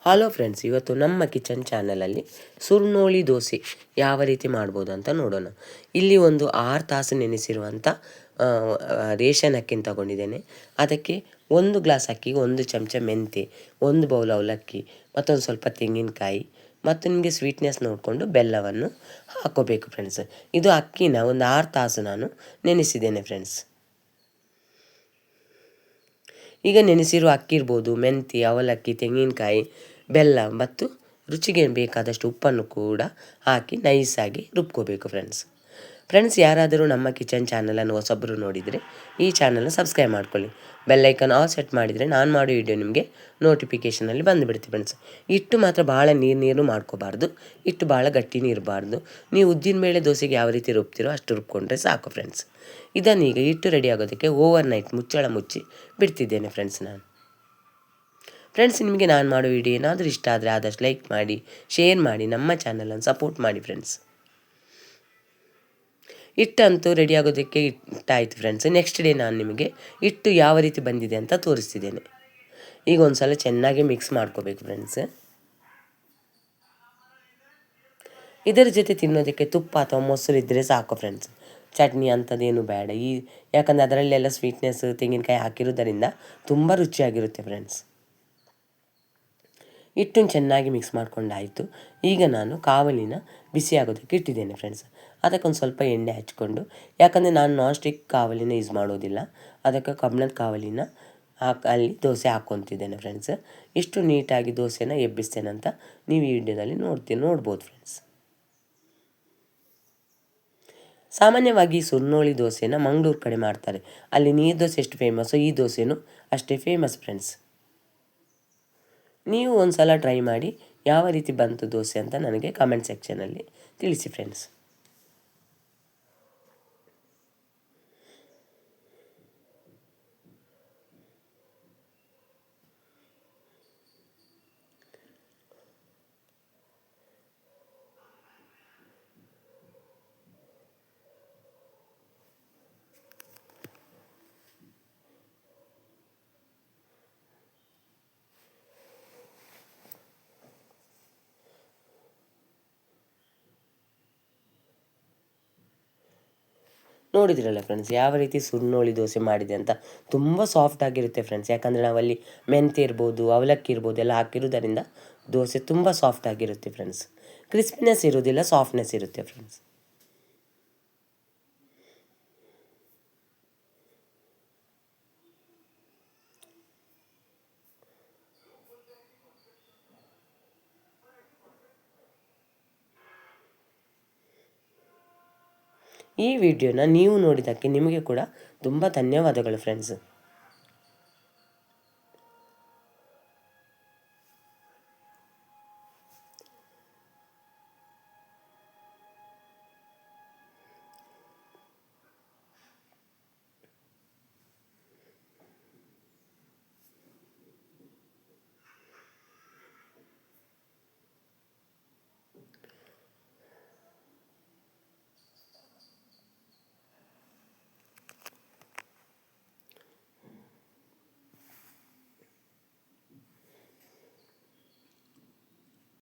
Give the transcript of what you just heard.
Hello friends, ಇವತ್ತು ನಮ್ಮ kitchen ಚಾನಲಲ್ಲಿ ಸುರ್ನೋಳಿ ದೋಸೆ ಯಾವ ರೀತಿ ಮಾಡ್ಬೋದು ಅಂತ ನೋಡೋಣ. ಇಲ್ಲಿ ಒಂದು 6 ತಾಸು ನೆನೆಸಿರುವಂಥ ರೇಷನ್ ಅಕ್ಕಿನ ತಗೊಂಡಿದ್ದೇನೆ. ಅದಕ್ಕೆ 1 ಗ್ಲಾಸ್ ಅಕ್ಕಿಗೆ 1 ಚಮಚ ಮೆಂತೆ, 1 ಬೌಲ್ ಅವಲಕ್ಕಿ, ಮತ್ತೊಂದು ಸ್ವಲ್ಪ ತೆಂಗಿನಕಾಯಿ, ಮತ್ತು ನಿಮಗೆ ಸ್ವೀಟ್ನೆಸ್ ನೋಡಿಕೊಂಡು ಬೆಲ್ಲವನ್ನು ಹಾಕೋಬೇಕು ಫ್ರೆಂಡ್ಸ್. ಇದು ಅಕ್ಕಿನ ಒಂದು 6 ತಾಸು ನಾನು ನೆನೆಸಿದ್ದೇನೆ ಫ್ರೆಂಡ್ಸ್. ಈಗ ನೆನೆಸಿರುವ ಅಕ್ಕಿ ಇರ್ಬೋದು, ಮೆಂತಿ, ಅವಲಕ್ಕಿ, ತೆಂಗಿನಕಾಯಿ, ಬೆಲ್ಲ ಮತ್ತು ರುಚಿಗೆ ಬೇಕಾದಷ್ಟು ಉಪ್ಪನ್ನು ಕೂಡ ಹಾಕಿ ನೈಸಾಗಿ ರುಬ್ಕೋಬೇಕು ಫ್ರೆಂಡ್ಸ್. ಯಾರಾದರೂ ನಮ್ಮ ಕಿಚನ್ ಚಾನಲನ್ನು ಹೊಸೊಬ್ಬರು ನೋಡಿದರೆ ಈ ಚಾನಲ್ನ ಸಬ್ಸ್ಕ್ರೈಬ್ ಮಾಡ್ಕೊಳ್ಳಿ. ಬೆಲ್ಲೈಕನ್ ಆಲ್ ಸೆಟ್ ಮಾಡಿದರೆ ನಾನು ಮಾಡೋ ವಿಡಿಯೋ ನಿಮಗೆ ನೋಟಿಫಿಕೇಷನಲ್ಲಿ ಬಂದುಬಿಡ್ತೀವಿ ಫ್ರೆಂಡ್ಸ್. ಹಿಟ್ಟು ಮಾತ್ರ ಭಾಳ ನೀರು ಮಾಡ್ಕೋಬಾರ್ದು, ಹಿಟ್ಟು ಭಾಳ ಗಟ್ಟಿನೂ ಇರಬಾರ್ದು. ನೀವು ಉದ್ದಿನಬೇಳೆ ದೋಸೆಗೆ ಯಾವ ರೀತಿ ರುಬ್ತೀರೋ ಅಷ್ಟು ರುಬ್ಕೊಂಡ್ರೆ ಸಾಕು ಫ್ರೆಂಡ್ಸ್. ಇದನ್ನೀಗ ಹಿಟ್ಟು ರೆಡಿ ಆಗೋದಕ್ಕೆ ಓವರ್ ನೈಟ್ ಮುಚ್ಚಳ ಮುಚ್ಚಿ ಬಿಡ್ತಿದ್ದೇನೆ ಫ್ರೆಂಡ್ಸ್. ನಿಮಗೆ ನಾನು ಮಾಡೋ ವಿಡಿಯೋ ಏನಾದರೂ ಇಷ್ಟ ಆದರೆ ಆದಷ್ಟು ಲೈಕ್ ಮಾಡಿ, ಶೇರ್ ಮಾಡಿ, ನಮ್ಮ ಚಾನಲನ್ನು ಸಪೋರ್ಟ್ ಮಾಡಿ ಫ್ರೆಂಡ್ಸ್. ಹಿಟ್ಟಂತೂ ರೆಡಿ ಆಗೋದಕ್ಕೆ ಇಟ್ಟಾಯಿತು ಫ್ರೆಂಡ್ಸ್. ನೆಕ್ಸ್ಟ್ ಡೇ ನಾನು ನಿಮಗೆ ಹಿಟ್ಟು ಯಾವ ರೀತಿ ಬಂದಿದೆ ಅಂತ ತೋರಿಸ್ತಿದ್ದೇನೆ. ಈಗ ಒಂದು ಸಲ ಚೆನ್ನಾಗಿ ಮಿಕ್ಸ್ ಮಾಡ್ಕೋಬೇಕು ಫ್ರೆಂಡ್ಸ್. ಇದರ ಜೊತೆ ತಿನ್ನೋದಕ್ಕೆ ತುಪ್ಪ ಅಥವಾ ಮೊಸರು ಇದ್ದರೆ ಸಾಕು ಫ್ರೆಂಡ್ಸ್. ಚಟ್ನಿ ಅಂಥದ್ದೇನು ಬೇಡ. ಯಾಕಂದರೆ ಅದರಲ್ಲೆಲ್ಲ ಸ್ವೀಟ್ನೆಸ್ ತೆಂಗಿನಕಾಯಿ ಹಾಕಿರೋದರಿಂದ ತುಂಬ ರುಚಿಯಾಗಿರುತ್ತೆ ಫ್ರೆಂಡ್ಸ್. ಹಿಟ್ಟನ್ನು ಚೆನ್ನಾಗಿ ಮಿಕ್ಸ್ ಮಾಡ್ಕೊಂಡಾಯಿತು. ಈಗ ನಾನು ಕಾವಲಿನ ಬಿಸಿ ಆಗೋದಕ್ಕೆ ಇಟ್ಟಿದ್ದೇನೆ ಫ್ರೆಂಡ್ಸ್. ಅದಕ್ಕೊಂದು ಸ್ವಲ್ಪ ಎಣ್ಣೆ ಹಚ್ಕೊಂಡು, ಯಾಕಂದರೆ ನಾನು ನಾನ್ ಸ್ಟಿಕ್ ಕಾವಲಿನ ಯೂಸ್ ಮಾಡೋದಿಲ್ಲ, ಅದಕ್ಕೆ ಕಬ್ಬಿಣದ ಕಾವಲಿನ ಅಲ್ಲಿ ದೋಸೆ ಹಾಕ್ಕೊತಿದ್ದೇನೆ ಫ್ರೆಂಡ್ಸ್. ಎಷ್ಟು ನೀಟಾಗಿ ದೋಸೆನ ಎಬ್ಬಿಸ್ತೇನಂತ ನೀವು ಈ ವಿಡಿಯೋದಲ್ಲಿ ನೋಡ್ಬೋದು ಫ್ರೆಂಡ್ಸ್. ಸಾಮಾನ್ಯವಾಗಿ ಸುರ್ನೋಳಿ ದೋಸೆನ ಮಂಗಳೂರು ಕಡೆ ಮಾಡ್ತಾರೆ. ಅಲ್ಲಿ ನೀರು ದೋಸೆ ಎಷ್ಟು ಫೇಮಸ್ಸೋ ಈ ದೋಸೆನೂ ಅಷ್ಟೇ ಫೇಮಸ್ ಫ್ರೆಂಡ್ಸ್. ನೀವು ಒಂದು ಸಲ ಟ್ರೈ ಮಾಡಿ ಯಾವ ರೀತಿ ಬಂತು ದೋಸೆ ಅಂತ ನನಗೆ ಕಮೆಂಟ್ ಸೆಕ್ಷನಲ್ಲಿ ತಿಳಿಸಿ ಫ್ರೆಂಡ್ಸ್. ನೋಡಿದ್ರಲ್ಲ ಫ್ರೆಂಡ್ಸ್ ಯಾವ ರೀತಿ ಸುರ್ನೋಳಿ ದೋಸೆ ಮಾಡಿದೆ ಅಂತ. ತುಂಬ ಸಾಫ್ಟ್ ಆಗಿರುತ್ತೆ ಫ್ರೆಂಡ್ಸ್. ಯಾಕಂದರೆ ನಾವಲ್ಲಿ ಮೆಂತೆ ಇರ್ಬೋದು, ಅವಲಕ್ಕಿ ಇರ್ಬೋದು ಎಲ್ಲ ಹಾಕಿರೋದರಿಂದ ದೋಸೆ ತುಂಬ ಸಾಫ್ಟ್ ಆಗಿರುತ್ತೆ ಫ್ರೆಂಡ್ಸ್. ಕ್ರಿಸ್ಪಿನೆಸ್ ಇರೋದಿಲ್ಲ, ಸಾಫ್ಟ್ನೆಸ್ ಇರುತ್ತೆ ಫ್ರೆಂಡ್ಸ್. ಈ ವಿಡಿಯೋನ ನೀವು ನೋಡಿದ್ದಕ್ಕೆ ನಿಮಗೆ ಕೂಡ ತುಂಬ ಧನ್ಯವಾದಗಳು ಫ್ರೆಂಡ್ಸ್.